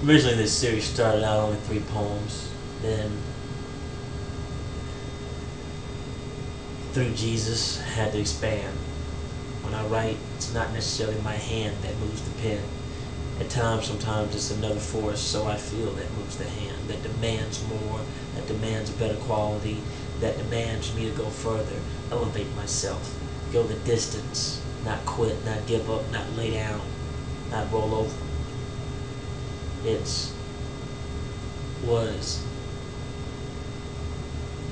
Originally, this series started out only 3 poems. Then, through Jesus, I had to expand. When I write, it's not necessarily my hand that moves the pen. At times, sometimes it's another force, so I feel, that moves the hand, that demands more, that demands a better quality, that demands me to go further, elevate myself, go the distance, not quit, not give up, not lay down, not roll over. Was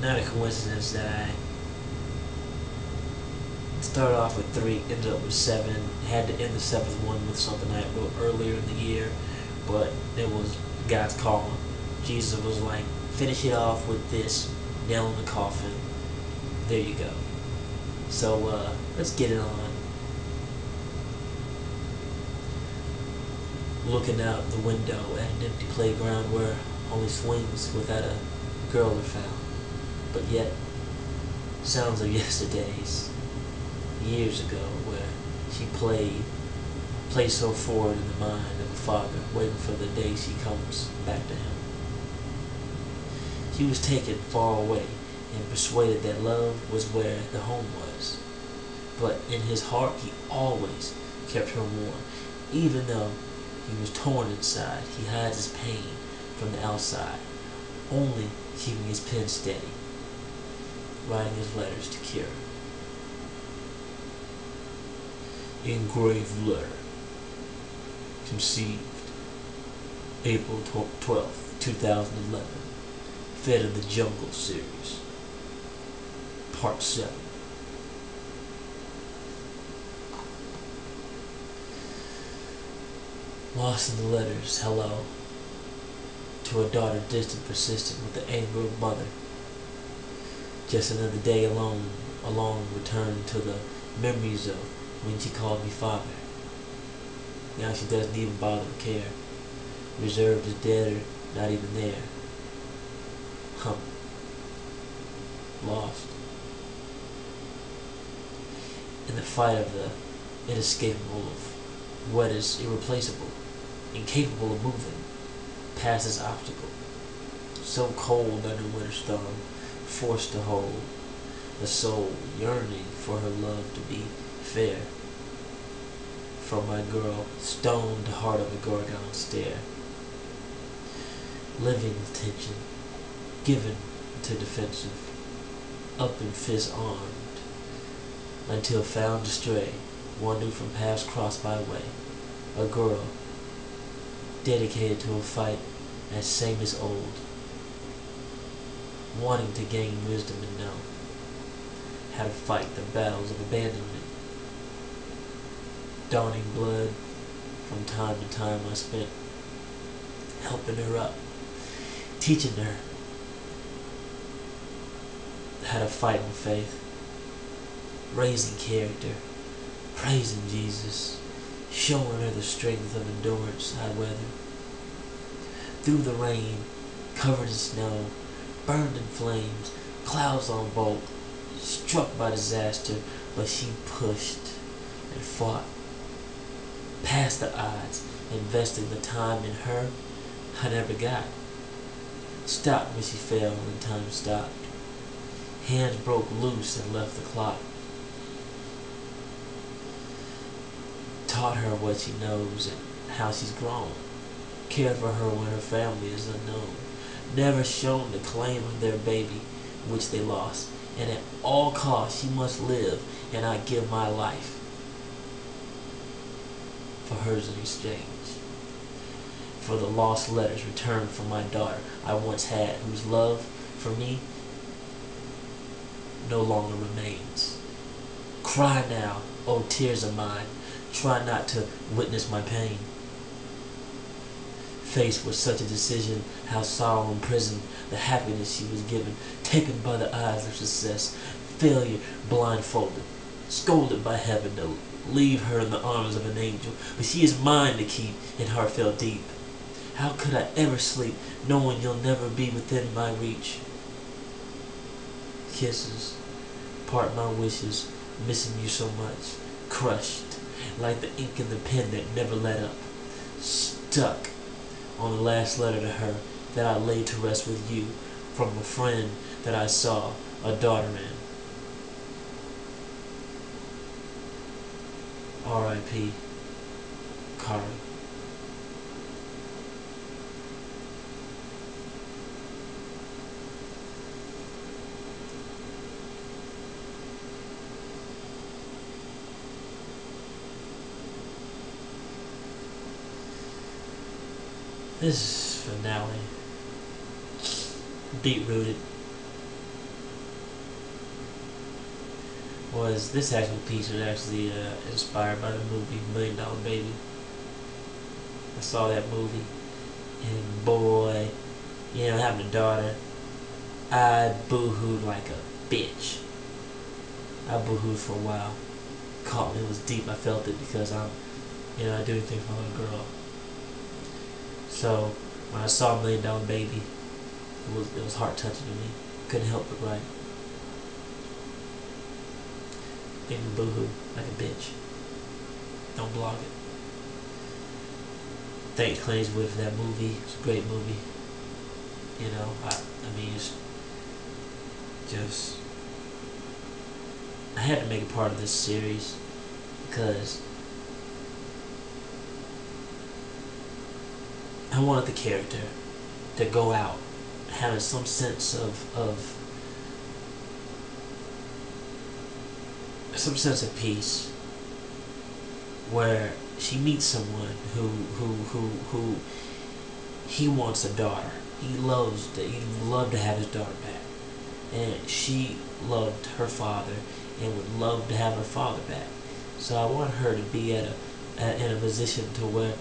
not a coincidence that I started off with 3, ended up with 7, had to end the 7th one with something I wrote earlier in the year, but it was God's calling. Jesus was like, finish it off with this, nail in the coffin, there you go. So let's get it on. Looking out the window at an empty playground where only swings without a girl are found, but yet sounds of yesterdays, years ago, where she played so forward in the mind of a father, waiting for the day she comes back to him. She was taken far away and persuaded that love was where the home was, but in his heart he always kept her warm, even though he was torn inside. He hides his pain from the outside, only keeping his pen steady, writing his letters to Kira. Engraved letter. Conceived April 12th, 2011. Fed in the Jungle series. Part 7. Lost in the letters, hello, to a daughter distant, persistent, with the anger of mother. Just another day alone, return to the memories of when she called me father. Now she doesn't even bother to care. Reserved is dead or not even there. Lost. In the fight of the inescapable, of what is irreplaceable, incapable of moving past this obstacle, so cold under winter's thumb, forced to hold a soul yearning for her love to be fair. From my girl, stoned heart of a gorgon stare, living with tension, given to defensive, up in fist armed, until found astray, wandering from paths crossed by way. A girl, dedicated to a fight as same as old, wanting to gain wisdom and know how to fight the battles of abandonment. Dawning blood, from time to time I spent helping her up, teaching her how to fight in faith, raising character, praising Jesus, showing her the strength of endurance I'd weather. Through the rain, covered in snow, burned in flames, clouds on bolt, struck by disaster, but she pushed and fought past the odds, investing the time in her I never got. Stopped when she fell and time stopped. Hands broke loose and left the clock. Taught her what she knows and how she's grown. Cared for her when her family is unknown. Never shown the claim of their baby, which they lost. And at all costs she must live, and I give my life for hers in exchange. For the lost letters returned from my daughter I once had, whose love for me no longer remains. Cry now, oh tears of mine, try not to witness my pain. Faced with such a decision, how sorrow imprisoned the happiness she was given, taken by the eyes of success, failure blindfolded, scolded by heaven to leave her in the arms of an angel, but she is mine to keep in heartfelt deep. How could I ever sleep, knowing you'll never be within my reach? Kisses, part my wishes, missing you so much, crushed, like the ink in the pen that never let up. stuck on the last letter to her that I laid to rest with you from a friend that I saw a daughter in. R.I.P. Kari. This finale, deep rooted, was this actual piece was actually inspired by the movie $1 Million Baby. I saw that movie, and boy, having a daughter, I boo-hooed like a bitch. I boo-hooed for a while. Caught me, it was deep. I felt it because I do anything for a little girl. So when I saw $1 Million Baby, it was heart touching to me. Couldn't help but write. Made me boohoo like a bitch. Don't blog it. Thanks Clint Eastwood for that movie. It's a great movie. I mean, it's just I had to make it part of this series because I wanted the character to go out having some sense of peace, where she meets someone who he wants a daughter. He would love to have his daughter back, and she loved her father and would love to have her father back. So I want her to be in a position to where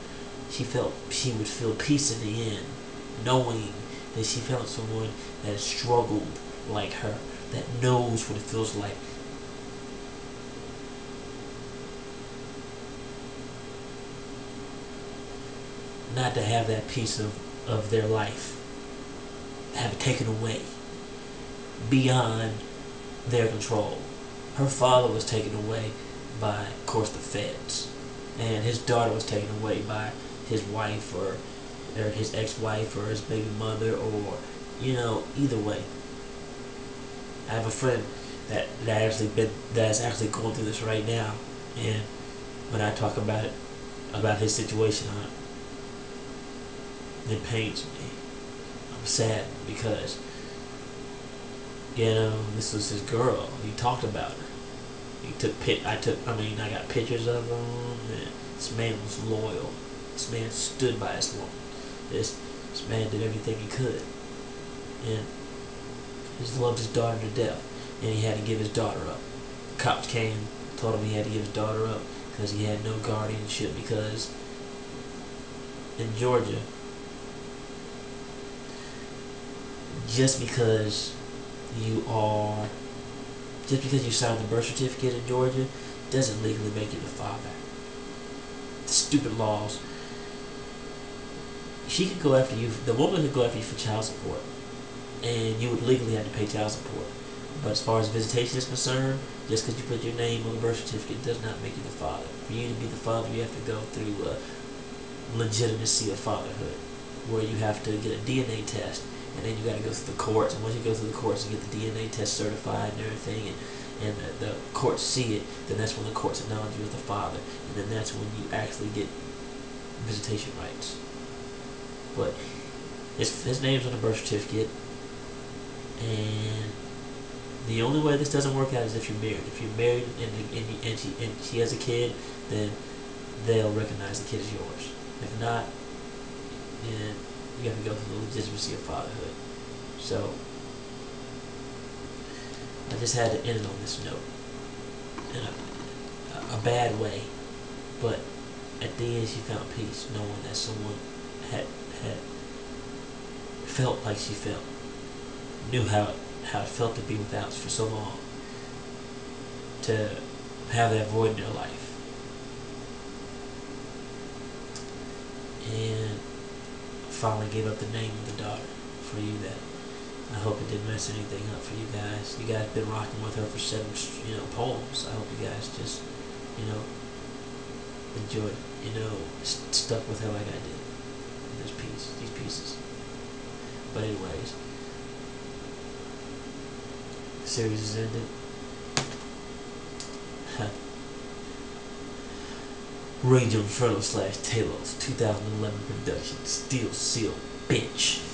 she felt she would feel peace in the end, knowing that she found someone that struggled like her, that knows what it feels like. Not to have that piece of their life, have it taken away beyond their control. Her father was taken away by, of course, the feds, and his daughter was taken away by his wife or his ex-wife or his baby mother, or either way. I have a friend that's actually going through this right now, and when I talk about his situation, it pains me. I'm sad because this was his girl. He talked about her. I got pictures of him, and this man was loyal. This man stood by his woman. This man did everything he could, and he loved his daughter to death, and he had to give his daughter up. Cops came, told him he had to give his daughter up because he had no guardianship, because in Georgia, just because you signed the birth certificate in Georgia doesn't legally make you the father. The stupid laws. She could go after you. The woman could go after you for child support, and you would legally have to pay child support. But as far as visitation is concerned, just because you put your name on the birth certificate does not make you the father. For you to be the father, you have to go through legitimacy of fatherhood, where you have to get a DNA test, and then you got to go through the courts. And once you go through the courts and get the DNA test certified and everything, and the courts see it, then that's when the courts acknowledge you as the father, and then that's when you actually get visitation rights. But his name's on the birth certificate, and the only way this doesn't work out is if you're married. If you're married and she has a kid, then they'll recognize the kid as yours. If not, then you have to go through the legitimacy of fatherhood. So I just had to end it on this note, in a bad way, but at the end she found peace, knowing that someone had felt like she felt, knew how it felt to be without for so long, to have that void in their life. And finally gave up the name of the daughter for you. That I hope it didn't mess anything up for you guys. You guys been rocking with her for 7 poems. I hope you guys just enjoyed, stuck with her like I did. these pieces. But anyways, the series is ended. Range of Inferno / Talos 2011 production. Steel Seal, bitch.